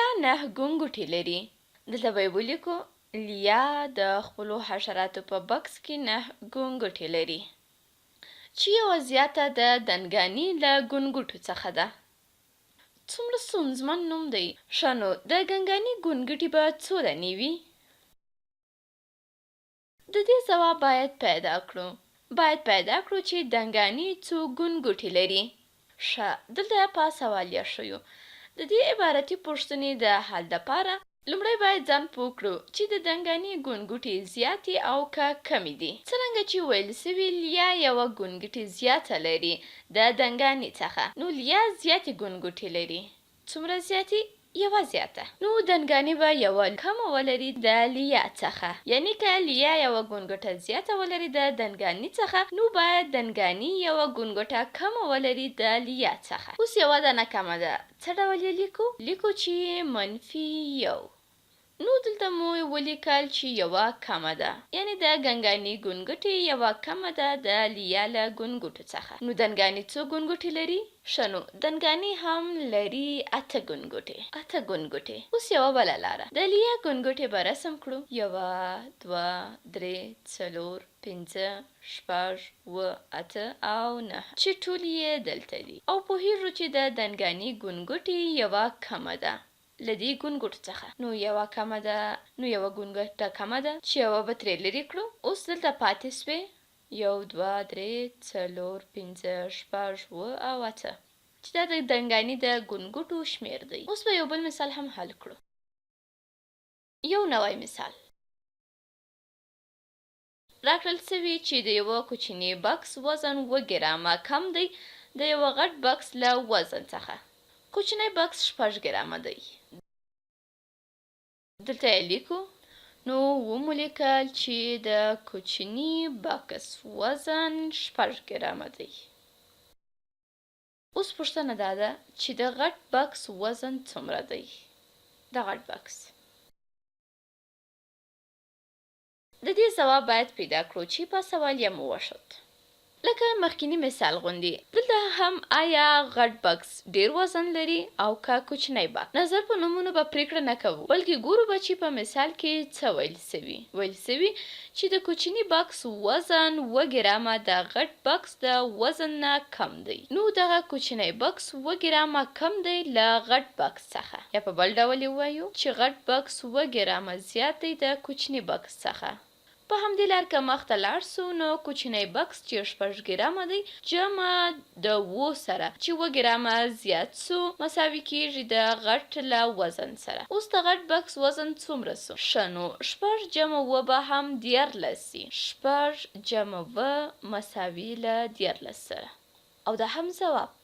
لیا 9 ګونګوټې لري. دلته به یې ولیکو لیا د خپلو حشراتو په بکس کې 9 ګونګوټې لري چې یوه زیاته د دنګاني له ګونګوټو څخه ده. څومره ستونزمن نوم دی. ښه نو د ګنګاني ګونګټې به څو دانې وي؟ د دې ځواب باید پیدا کړو چې دنګاني څو ګونګټې لري. ښه دلته په سوالیه ښیو. د دې عبارتي پوښتنې د حل دپاره لومړی باید ځان پوه کړو چې د دنګاني ګونګټې زیاتې او که کمې دي. څرنګه چې ویل سوي لیا یوه ګونګټې زیاته لري د دنګاني څخه، نو لیا زیاتې ګونګټې لري. څومره زیاتې؟ یوه زیاته. نو دنګاني به یوه کمه ولري د لیا څخه، یعنی که لیا یوه ګونګټه زیاته ولري د دنګاني څخه، نو باید دنګاني یوه ګونګټه کمه ولري د لیا څخه. اوس یوه دانه کمه ده. څه ډول یې لیکو چې -1. نو دلته مو ولیکل چې یوه کمه ده، یعنی د ګنګاني ګونګټې یوه کمه ده د لیا له ګونګټو څخه. نو دنګاني څو ګونګټې لري؟ ښه نو دنګاني هم لري 8 ګونګټې. اوس یوه بله لاره. د لیا ګونګټې به رسم کړو. 1 2 3 4 5 6 7 8 او 9 چې ټول یې دلته دي. او پوهیږو چې د دنګاني ګونګټې یوه کمه ده له دې ګونګټو څخه. نو یوه ګونګټه کمه ده چې یوه به ترې لرې کړو. اوس دلته پاتې سوې 1 2 3 4 5 6 7 او 8 چې دا د دنګاني د ګونګټو شمېر دی. اوس به یو بل مثال هم حل کړو. یو نوی مثال راکړل سوي چې د یوه کوچني بکس وزن 2 ګرامه کم دی د یوه غټ بکس له وزن څخه. کوچنی بکس 6 ګرامه دی. دلته یې لیکو. نو ومو لیکل چې د کوچني بکس وزن 6 ګرامه دی. اوس پوښتنه دا ده چې د غټ بکس وزن څومره دی؟ د غټ بکس د دې ځواب باید پیدا کړو چې په سوالیه مو وښود. لکه مخکینی مثال غوندې دلته هم آیا غټ بکس ډیر وزن لري او که کوچنی بکس؟ نظر په نومونو به پریکړه نه کوو، بلکې ګورو به چې په مثال کې څه ویل سوي چې د کوچني بکس وزن 2 ګرامه د غټ بکس د وزن نه کم دی. نو دغه کوچنی بکس 2 ګرامه کم دی له غټ بکس څخه. یا په بل ډول ووایو چې غټ بکس 2 ګرامه زیات دی د کوچني بکس څخه. په همدې لار که مخته لاړ سو، نو کوچنی بکس چې 6 ګرامه دی جمع د 2 سره چې 2 ګرامه زیات سو مساوي کیږي د غټ له وزن سره. اوس د غټ بکس وزن څومره سو؟ ښه نو 6 جمع 2 به هم 14 سي. 6 جمع 2 مساوي له 14 سره. او دا هم ځواب.